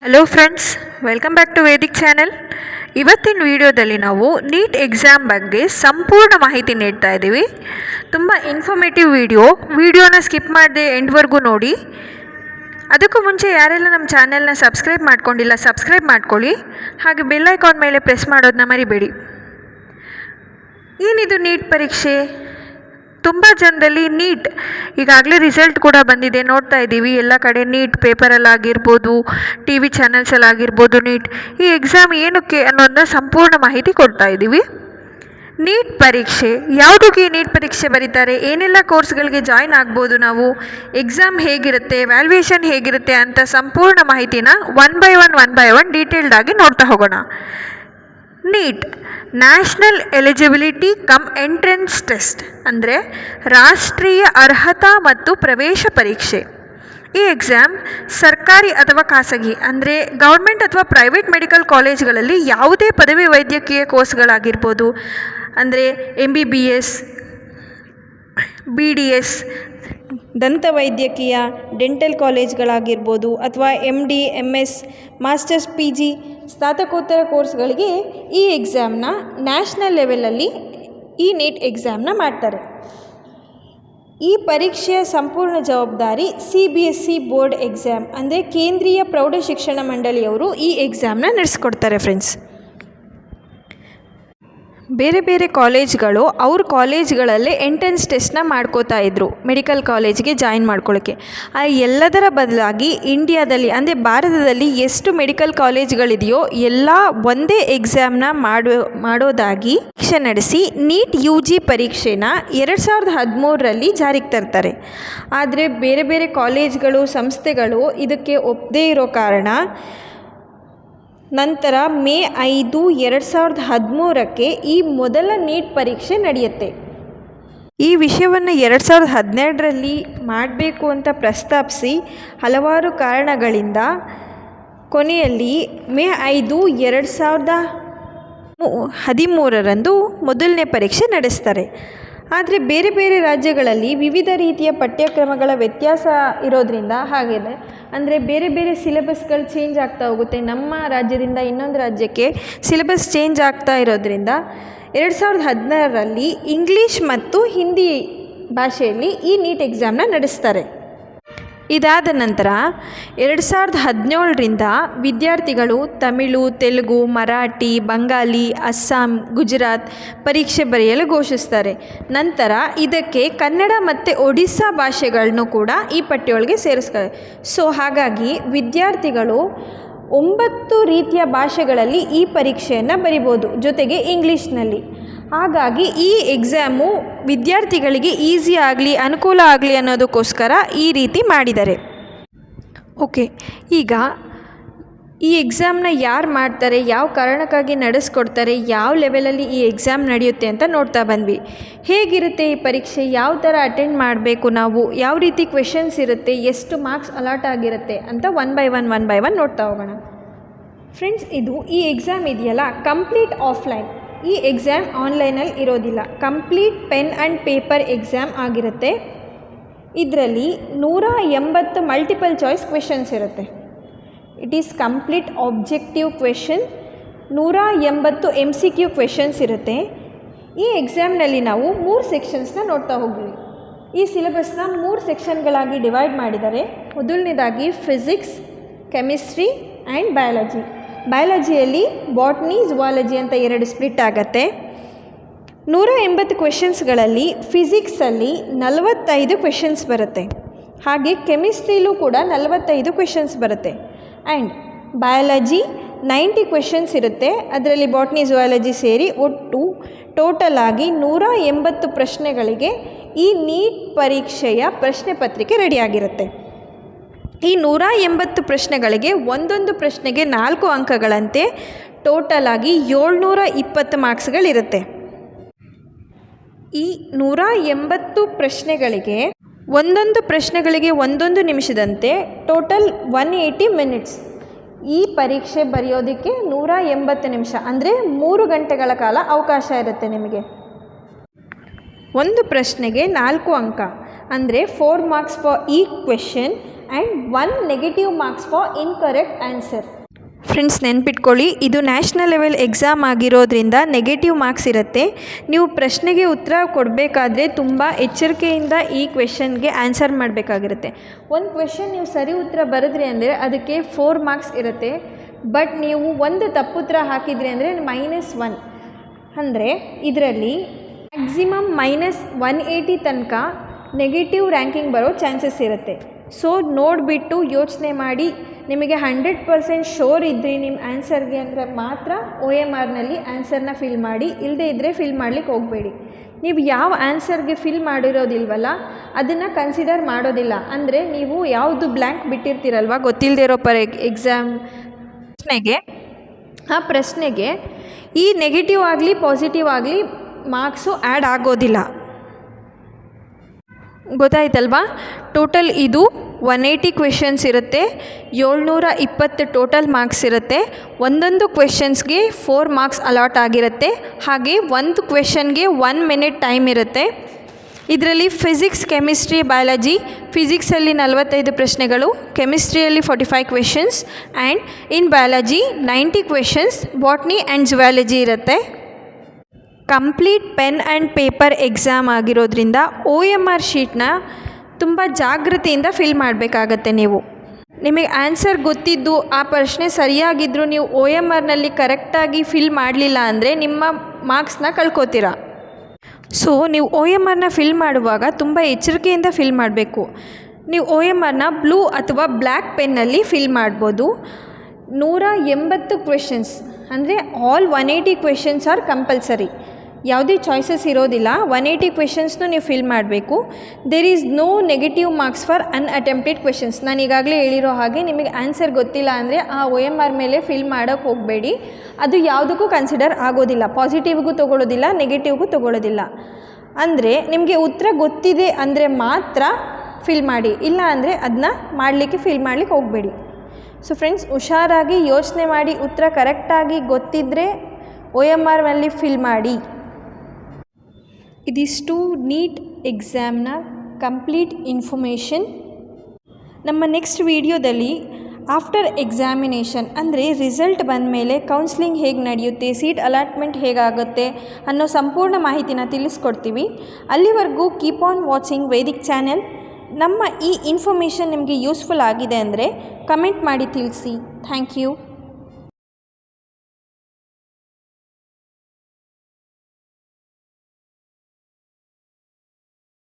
Hello friends, welcome back to Vedic channel. ಇವತ್ತಿನ ವಿಡಿಯೋದಲ್ಲಿ ನಾವು ನೀಟ್ ಎಕ್ಸಾಮ್ ಬಗ್ಗೆ ಸಂಪೂರ್ಣ ಮಾಹಿತಿ ನೀಡ್ತಾ ಇದ್ದೀವಿ. ತುಂಬ ಇನ್ಫಾರ್ಮೇಟಿವ್ ವಿಡಿಯೋನ ಸ್ಕಿಪ್ ಮಾಡದೆ ಎಂಡ್ವರೆಗೂ ನೋಡಿ. ಅದಕ್ಕೂ ಮುಂಚೆ ಯಾರೆಲ್ಲ ನಮ್ಮ ಚಾನೆಲ್ನ ಸಬ್ಸ್ಕ್ರೈಬ್ ಮಾಡ್ಕೊಂಡಿಲ್ಲ ಸಬ್ಸ್ಕ್ರೈಬ್ ಮಾಡ್ಕೊಳ್ಳಿ. ಹಾಗೆ ಬೆಲ್ ಐಕಾನ್ ಮೇಲೆ ಪ್ರೆಸ್ ಮಾಡೋದನ್ನ ಮರಿಬೇಡಿ. ಏನಿದು ನೀಟ್ ಪರೀಕ್ಷೆ? ತುಂಬ ಜನರಲ್ಲಿ ನೀಟ್ ಈಗಾಗಲೇ ರಿಸಲ್ಟ್ ಕೂಡ ಬಂದಿದೆ, ನೋಡ್ತಾ ಇದ್ದೀವಿ ಎಲ್ಲ ಕಡೆ. ನೀಟ್ ಪೇಪರಲ್ಲಾಗಿರ್ಬೋದು, ಟಿ ವಿ ಚಾನೆಲ್ಸಲ್ಲಾಗಿರ್ಬೋದು, ನೀಟ್ ಈ ಎಕ್ಸಾಮ್ ಏನಕ್ಕೆ ಅನ್ನೋದನ್ನ ಸಂಪೂರ್ಣ ಮಾಹಿತಿ ಕೊಡ್ತಾ ಇದ್ದೀವಿ. ನೀಟ್ ಪರೀಕ್ಷೆ ಯಾವುದಕ್ಕೆ ನೀಟ್ ಪರೀಕ್ಷೆ ಬರೀತಾರೆ, ಏನೆಲ್ಲ ಕೋರ್ಸ್ಗಳಿಗೆ ಜಾಯ್ನ್ ಆಗ್ಬೋದು, ನಾವು ಎಕ್ಸಾಮ್ ಹೇಗಿರುತ್ತೆ, ವ್ಯಾಲ್ಯೂಯೇಷನ್ ಹೇಗಿರುತ್ತೆ ಅಂತ ಸಂಪೂರ್ಣ ಮಾಹಿತಿನ ಒನ್ ಬೈ ಒನ್ ಡೀಟೇಲ್ಡ್ ಆಗಿ ನೋಡ್ತಾ ಹೋಗೋಣ. NEET national eligibility cum entrance test ಅಂದರೆ ರಾಷ್ಟ್ರೀಯ ಅರ್ಹತಾ ಮತ್ತು ಪ್ರವೇಶ ಪರೀಕ್ಷೆ. ಈ ಎಕ್ಸಾಮ್ ಸರ್ಕಾರಿ ಅಥವಾ ಖಾಸಗಿ ಅಂದರೆ ಗೌರ್ಮೆಂಟ್ ಅಥವಾ ಪ್ರೈವೇಟ್ ಮೆಡಿಕಲ್ ಕಾಲೇಜ್ಗಳಲ್ಲಿ ಯಾವುದೇ ಪದವಿ ವೈದ್ಯಕೀಯ ಕೋರ್ಸ್ಗಳಾಗಿರ್ಬೋದು, ಅಂದರೆ MBBS, BDS, ದಂತವೈದ್ಯಕೀಯ ಡೆಂಟಲ್ ಕಾಲೇಜ್ಗಳಾಗಿರ್ಬೋದು, ಅಥವಾ MD, MS, ಮಾಸ್ಟರ್ಸ್, PG, ಸ್ನಾತಕೋತ್ತರ ಕೋರ್ಸ್ಗಳಿಗೆ ಈ ಎಕ್ಸಾಮ್ನ ನ್ಯಾಷನಲ್ ಲೆವೆಲಲ್ಲಿ ಈ ನೀಟ್ ಎಕ್ಸಾಮ್ನ ಮಾಡ್ತಾರೆ. ಈ ಪರೀಕ್ಷೆಯ ಸಂಪೂರ್ಣ ಜವಾಬ್ದಾರಿ CBSE ಬೋರ್ಡ್ ಎಕ್ಸಾಮ್ ಅಂದರೆ ಕೇಂದ್ರೀಯ ಪ್ರೌಢಶಿಕ್ಷಣ ಮಂಡಳಿಯವರು ಈ ಎಕ್ಸಾಮ್ನ ನಡೆಸ್ಕೊಡ್ತಾರೆ ಫ್ರೆಂಡ್ಸ್. ಬೇರೆ ಬೇರೆ ಕಾಲೇಜ್ಗಳು ಅವ್ರ ಕಾಲೇಜ್ಗಳಲ್ಲೇ ಎಂಟ್ರೆನ್ಸ್ ಟೆಸ್ಟ್ನ ಮಾಡ್ಕೋತಾ ಇದ್ದರು ಮೆಡಿಕಲ್ ಕಾಲೇಜ್ಗೆ ಜಾಯಿನ್ ಮಾಡ್ಕೊಳ್ಳೋಕ್ಕೆ. ಆ ಎಲ್ಲದರ ಬದಲಾಗಿ ಇಂಡಿಯಾದಲ್ಲಿ ಅಂದರೆ ಭಾರತದಲ್ಲಿ ಎಷ್ಟು ಮೆಡಿಕಲ್ ಕಾಲೇಜ್ಗಳಿದೆಯೋ ಎಲ್ಲ ಒಂದೇ ಎಕ್ಸಾಮ್ನ ಮಾಡೋದಾಗಿ ಪರೀಕ್ಷೆ ನಡೆಸಿ ನೀಟ್ UG ಪರೀಕ್ಷೆನ 2013ರಲ್ಲಿ ಜಾರಿಗೆ ತರ್ತಾರೆ. ಆದರೆ ಬೇರೆ ಬೇರೆ ಕಾಲೇಜ್ಗಳು, ಸಂಸ್ಥೆಗಳು ಇದಕ್ಕೆ ಒಪ್ಪದೇ ಇರೋ ಕಾರಣ ನಂತರ ಮೇ 5, 2013ಕ್ಕೆ ಈ ಮೊದಲ ನೀಟ್ ಪರೀಕ್ಷೆ ನಡೆಯುತ್ತೆ. ಈ ವಿಷಯವನ್ನು 2012ರಲ್ಲಿ ಮಾಡಬೇಕು ಅಂತ ಪ್ರಸ್ತಾಪಿಸಿ ಹಲವಾರು ಕಾರಣಗಳಿಂದ ಕೊನೆಯಲ್ಲಿ ಮೇ 5, 2013ರಂದು ಮೊದಲನೇ ಪರೀಕ್ಷೆ ನಡೆಸ್ತಾರೆ. ಆದರೆ ಬೇರೆ ಬೇರೆ ರಾಜ್ಯಗಳಲ್ಲಿ ವಿವಿಧ ರೀತಿಯ ಪಠ್ಯಕ್ರಮಗಳ ವ್ಯತ್ಯಾಸ ಇರೋದರಿಂದ ಹಾಗಿದೆ, ಅಂದರೆ ಬೇರೆ ಬೇರೆ ಸಿಲೆಬಸ್ಗಳು ಚೇಂಜ್ ಆಗ್ತಾ ಹೋಗುತ್ತೆ. ನಮ್ಮ ರಾಜ್ಯದಿಂದ ಇನ್ನೊಂದು ರಾಜ್ಯಕ್ಕೆ ಸಿಲೆಬಸ್ ಚೇಂಜ್ ಆಗ್ತಾ ಇರೋದರಿಂದ 2016ರಲ್ಲಿ ಇಂಗ್ಲೀಷ್ ಮತ್ತು ಹಿಂದಿ ಭಾಷೆಯಲ್ಲಿ ಈ ನೀಟ್ ಎಕ್ಸಾಮ್ನ ನಡೆಸ್ತಾರೆ. ಇದಾದ ನಂತರ 2017ರಿಂದ ವಿದ್ಯಾರ್ಥಿಗಳು ತಮಿಳು, ತೆಲುಗು, ಮರಾಠಿ, ಬಂಗಾಲಿ, ಅಸ್ಸಾಂ, ಗುಜರಾತ್ ಪರೀಕ್ಷೆ ಬರೆಯಲು ಘೋಷಿಸ್ತಾರೆ. ನಂತರ ಇದಕ್ಕೆ ಕನ್ನಡ ಮತ್ತು ಒಡಿಸ್ಸಾ ಭಾಷೆಗಳನ್ನು ಕೂಡ ಈ ಪಟ್ಟಿಯೊಳಗೆ ಸೇರಿಸ್ತಾರೆ. ಸೊ ಹಾಗಾಗಿ ವಿದ್ಯಾರ್ಥಿಗಳು 9 ರೀತಿಯ ಭಾಷೆಗಳಲ್ಲಿ ಈ ಪರೀಕ್ಷೆಯನ್ನು ಬರಿಬೋದು, ಜೊತೆಗೆ ಇಂಗ್ಲೀಷ್ನಲ್ಲಿ. ಹಾಗಾಗಿ ಈ ಎಕ್ಸಾಮು ವಿದ್ಯಾರ್ಥಿಗಳಿಗೆ ಈಸಿ ಆಗಲಿ, ಅನುಕೂಲ ಆಗಲಿ ಅನ್ನೋದಕ್ಕೋಸ್ಕರ ಈ ರೀತಿ ಮಾಡಿದ್ದಾರೆ. ಓಕೆ, ಈಗ ಈ ಎಕ್ಸಾಮ್ನ ಯಾರು ಮಾಡ್ತಾರೆ, ಯಾವ ಕಾರಣಕ್ಕಾಗಿ ನಡೆಸ್ಕೊಡ್ತಾರೆ, ಯಾವ ಲೆವೆಲಲ್ಲಿ ಈ ಎಕ್ಸಾಮ್ ನಡೆಯುತ್ತೆ ಅಂತ ನೋಡ್ತಾ ಬಂದ್ವಿ. ಹೇಗಿರುತ್ತೆ ಈ ಪರೀಕ್ಷೆ, ಯಾವ ಥರ ಅಟೆಂಡ್ ಮಾಡಬೇಕು ನಾವು, ಯಾವ ರೀತಿ ಕ್ವೆಶನ್ಸ್ ಇರುತ್ತೆ, ಎಷ್ಟು ಮಾರ್ಕ್ಸ್ ಅಲಾಟ್ ಆಗಿರುತ್ತೆ ಅಂತ ಒನ್ ಬೈ ಒನ್ ನೋಡ್ತಾ ಹೋಗೋಣ. ಫ್ರೆಂಡ್ಸ್, ಇದು ಈ ಎಕ್ಸಾಮ್ ಇದೆಯಲ್ಲ ಕಂಪ್ಲೀಟ್ ಆಫ್ಲೈನ್. ಈ ಎಕ್ಸಾಮ್ ಆನ್ಲೈನಲ್ಲಿ ಇರೋದಿಲ್ಲ, complete pen and paper exam ಆಗಿರುತ್ತೆ. ಇದರಲ್ಲಿ 180 ಮಲ್ಟಿಪಲ್ ಚಾಯ್ಸ್ ಕ್ವೆಶನ್ಸ್ ಇರುತ್ತೆ. It is complete objective question. 180 MCQ questions ಇರುತ್ತೆ. ಈ ಎಕ್ಸಾಮ್ನಲ್ಲಿ ನಾವು 3 ಸೆಕ್ಷನ್ಸ್ನ ನೋಡ್ತಾ ಹೋಗ್ತೀವಿ. ಈ ಸಿಲೆಬಸ್ನ 3 ಸೆಕ್ಷನ್ಗಳಾಗಿ ಡಿವೈಡ್ ಮಾಡಿದ್ದಾರೆ. ಮೊದಲನೇದಾಗಿ ಫಿಸಿಕ್ಸ್, ಕೆಮಿಸ್ಟ್ರಿ ಆ್ಯಂಡ್ ಬಯಾಲಜಿ. ಬಯಾಲಜಿಯಲ್ಲಿ ಬಾಟ್ನಿ, ಝುವಾಲಜಿ ಅಂತ 2 ಸ್ಪ್ಲಿಟ್ ಆಗುತ್ತೆ. 180 ಕ್ವೆಶನ್ಸ್ಗಳಲ್ಲಿ ಫಿಸಿಕ್ಸಲ್ಲಿ 45 ಕ್ವೆಶನ್ಸ್ ಬರುತ್ತೆ. ಹಾಗೆ ಕೆಮಿಸ್ಟ್ರಿಲೂ ಕೂಡ 45 ಕ್ವೆಶನ್ಸ್ ಬರುತ್ತೆ. ಆ್ಯಂಡ್ ಬಯಾಲಜಿ 90 ಕ್ವೆಶನ್ಸ್ ಇರುತ್ತೆ. ಅದರಲ್ಲಿ ಬಾಟ್ನಿ, ಝುವಾಲಜಿ ಸೇರಿ ಒಟ್ಟು ಟೋಟಲ್ ಆಗಿ 180 ಪ್ರಶ್ನೆಗಳಿಗೆ ಈ ನೀಟ್ ಪರೀಕ್ಷೆಯ ಪ್ರಶ್ನೆ ಪತ್ರಿಕೆ ರೆಡಿಯಾಗಿರುತ್ತೆ. ಈ 180 ಪ್ರಶ್ನೆಗಳಿಗೆ ಒಂದೊಂದು ಪ್ರಶ್ನೆಗೆ 4 ಅಂಕಗಳಂತೆ ಟೋಟಲ್ ಆಗಿ 720 ಮಾರ್ಕ್ಸ್ಗಳಿರುತ್ತೆ. ಈ 180 ಪ್ರಶ್ನೆಗಳಿಗೆ ಒಂದೊಂದು ಪ್ರಶ್ನೆಗಳಿಗೆ 1 ನಿಮಿಷದಂತೆ ಟೋಟಲ್ 180 ಮಿನಿಟ್ಸ್. ಈ ಪರೀಕ್ಷೆ ಬರೆಯೋದಕ್ಕೆ 180 ನಿಮಿಷ ಅಂದರೆ 3 ಗಂಟೆಗಳ ಕಾಲ ಅವಕಾಶ ಇರುತ್ತೆ ನಿಮಗೆ. ಒಂದು ಪ್ರಶ್ನೆಗೆ 4 ಅಂಕ ಅಂದರೆ 4 ಮಾರ್ಕ್ಸ್ ಫಾರ್ ಈ question and 1 negative marks for incorrect answer. Friends, ನೆನ್ಪಿಟ್ಕೊಳ್ಳಿ, ಇದು ನ್ಯಾಷನಲ್ ಲೆವೆಲ್ ಎಕ್ಸಾಮ್ ಆಗಿರೋದ್ರಿಂದ ನೆಗೆಟಿವ್ ಮಾರ್ಕ್ಸ್ ಇರುತ್ತೆ. ನೀವು ಪ್ರಶ್ನೆಗೆ ಉತ್ತರ ಕೊಡಬೇಕಾದ್ರೆ ತುಂಬ ಎಚ್ಚರಿಕೆಯಿಂದ ಈ ಕ್ವೆಶನ್ಗೆ ಆನ್ಸರ್ ಮಾಡಬೇಕಾಗಿರುತ್ತೆ. ಒಂದು ಕ್ವೆಶನ್ ನೀವು ಸರಿ ಉತ್ತರ ಬರೆದ್ರಿ ಅಂದರೆ ಅದಕ್ಕೆ 4 ಮಾರ್ಕ್ಸ್ ಇರುತ್ತೆ. ಬಟ್ ನೀವು ಒಂದು ತಪ್ಪುತ್ತರ ಹಾಕಿದ್ರಿ ಅಂದರೆ -1. ಅಂದರೆ ಇದರಲ್ಲಿ ಮ್ಯಾಕ್ಸಿಮಮ್ -180 ತನಕ ನೆಗೆಟಿವ್ ರ್ಯಾಂಕಿಂಗ್ ಬರೋ ಚಾನ್ಸಸ್ ಇರುತ್ತೆ. ಸೊ ನೋಡಿಬಿಟ್ಟು ಯೋಚನೆ ಮಾಡಿ, ನಿಮಗೆ 100% ಶೋರ್ ಇದ್ದರೆ ನಿಮ್ಮ ಆನ್ಸರ್ಗೆ ಅಂದರೆ ಮಾತ್ರ OMRನಲ್ಲಿ ಆನ್ಸರ್ನ ಫಿಲ್ ಮಾಡಿ, ಇಲ್ಲದೇ ಇದ್ದರೆ ಫಿಲ್ ಮಾಡಲಿಕ್ಕೆ ಹೋಗಬೇಡಿ. ನೀವು ಯಾವ ಆನ್ಸರ್ಗೆ ಫಿಲ್ ಮಾಡಿರೋದಿಲ್ವಲ್ಲ ಅದನ್ನು ಕನ್ಸಿಡರ್ ಮಾಡೋದಿಲ್ಲ. ಅಂದರೆ ನೀವು ಯಾವುದು ಬ್ಲ್ಯಾಂಕ್ ಬಿಟ್ಟಿರ್ತೀರಲ್ವ ಗೊತ್ತಿಲ್ಲದೆ ಇರೋ ಎಕ್ಸಾಮ್ ಪ್ರಶ್ನೆಗೆ, ಆ ಪ್ರಶ್ನೆಗೆ ಈ ನೆಗೆಟಿವ್ ಆಗಲಿ ಪಾಸಿಟಿವ್ ಆಗಲಿ ಮಾರ್ಕ್ಸು ಆ್ಯಡ್ ಆಗೋದಿಲ್ಲ. ಗೊತ್ತಾಯ್ತಲ್ವಾ? ಟೋಟಲ್ ಇದು 180 ಕ್ವೆಶನ್ಸ್ ಇರುತ್ತೆ. 720 ಟೋಟಲ್ ಮಾರ್ಕ್ಸ್ ಇರುತ್ತೆ. ಒಂದೊಂದು ಕ್ವೆಶನ್ಸ್ಗೆ 4 ಮಾರ್ಕ್ಸ್ ಅಲಾಟ್ ಆಗಿರುತ್ತೆ. ಹಾಗೆ ಒಂದು ಕ್ವೆಶನ್ಗೆ 1 ಮಿನಿಟ್ ಟೈಮ್ ಇರುತ್ತೆ. ಇದರಲ್ಲಿ ಫಿಸಿಕ್ಸ್, ಕೆಮಿಸ್ಟ್ರಿ, ಬಯಾಲಜಿ, ಫಿಸಿಕ್ಸಲ್ಲಿ 45 ಪ್ರಶ್ನೆಗಳು, ಕೆಮಿಸ್ಟ್ರಿಯಲ್ಲಿ 45 questions and in biology 90 questions, botany and zoology ಇರುತ್ತೆ. Complete pen and paper exam ಆಗಿರೋದ್ರಿಂದ OMR ಶೀಟ್ನ ತುಂಬ ಜಾಗೃತಿಯಿಂದ ಫಿಲ್ ಮಾಡಬೇಕಾಗತ್ತೆ. ನಿಮಗೆ ಆನ್ಸರ್ ಗೊತ್ತಿದ್ದು ಆ ಪ್ರಶ್ನೆ ಸರಿಯಾಗಿದ್ದರೂ ನೀವು OMRನಲ್ಲಿ ಕರೆಕ್ಟಾಗಿ ಫಿಲ್ ಮಾಡಲಿಲ್ಲ ಅಂದರೆ ನಿಮ್ಮ ಮಾರ್ಕ್ಸ್ನ ಕಳ್ಕೊತೀರ. ಸೊ ನೀವು OMRನ ಫಿಲ್ ಮಾಡುವಾಗ ತುಂಬ ಎಚ್ಚರಿಕೆಯಿಂದ ಫಿಲ್ ಮಾಡಬೇಕು. ನೀವು OMRನ ಬ್ಲೂ ಅಥವಾ ಬ್ಲ್ಯಾಕ್ ಪೆನ್ನಲ್ಲಿ ಫಿಲ್ ಮಾಡ್ಬೋದು. 180 ಕ್ವೆಶನ್ಸ್ ಅಂದರೆ ಆಲ್ 180 ಕ್ವೆಶನ್ಸ್ ಆರ್ ಕಂಪಲ್ಸರಿ. ಯಾವುದೇ ಚಾಯ್ಸಸ್ ಇರೋದಿಲ್ಲ. 180 ಕ್ವೆಶನ್ಸ್ನು ನೀವು ಫಿಲ್ ಮಾಡಬೇಕು. There is no negative marks for unattempted questions. ನಾನು ಈಗಾಗಲೇ ಹೇಳಿರೋ ಹಾಗೆ ನಿಮಗೆ ಆನ್ಸರ್ ಗೊತ್ತಿಲ್ಲ ಅಂದರೆ ಆ OMR ಮೇಲೆ ಫಿಲ್ ಮಾಡೋಕ್ಕೆ ಹೋಗಬೇಡಿ. ಅದು ಯಾವುದಕ್ಕೂ ಕನ್ಸಿಡರ್ ಆಗೋದಿಲ್ಲ. ಪಾಸಿಟಿವ್ಗೂ ತೊಗೊಳ್ಳೋದಿಲ್ಲ, ನೆಗೆಟಿವ್ಗೂ ತೊಗೊಳ್ಳೋದಿಲ್ಲ. ಅಂದರೆ ನಿಮಗೆ ಉತ್ತರ ಗೊತ್ತಿದೆ ಅಂದರೆ ಮಾತ್ರ ಫಿಲ್ ಮಾಡಿ, ಇಲ್ಲ ಅಂದರೆ ಅದನ್ನ ಫಿಲ್ ಮಾಡಲಿಕ್ಕೆ ಹೋಗಬೇಡಿ. ಸೊ ಫ್ರೆಂಡ್ಸ್, ಹುಷಾರಾಗಿ ಯೋಚನೆ ಮಾಡಿ ಉತ್ತರ ಕರೆಕ್ಟಾಗಿ ಗೊತ್ತಿದ್ದರೆ OMRನಲ್ಲಿ ಫಿಲ್ ಮಾಡಿ. ಇದಿಷ್ಟು ನೀಟ್ ಎಕ್ಸಾಮ್ನ ಕಂಪ್ಲೀಟ್ ಇನ್ಫಾರ್ಮೇಷನ್. ನಮ್ಮ ನೆಕ್ಸ್ಟ್ ವಿಡಿಯೋದಲ್ಲಿ ಆಫ್ಟರ್ ಎಕ್ಸಾಮಿನೇಷನ್ ಅಂದರೆ ರಿಸಲ್ಟ್ ಬಂದ ಮೇಲೆ ಕೌನ್ಸ್ಲಿಂಗ್ ಹೇಗೆ ನಡೆಯುತ್ತೆ, ಸೀಟ್ ಅಲಾಟ್ಮೆಂಟ್ ಹೇಗಾಗುತ್ತೆ ಅನ್ನೋ ಸಂಪೂರ್ಣ ಮಾಹಿತಿನ ತಿಳಿಸ್ಕೊಡ್ತೀವಿ. ಅಲ್ಲಿವರೆಗೂ keep on watching Vedic channel. ನಮ್ಮ ಈ ಇನ್ಫಾರ್ಮೇಷನ್ ನಿಮಗೆ ಯೂಸ್ಫುಲ್ ಆಗಿದೆ ಅಂದರೆ ಕಮೆಂಟ್ ಮಾಡಿ ತಿಳಿಸಿ. Thank you.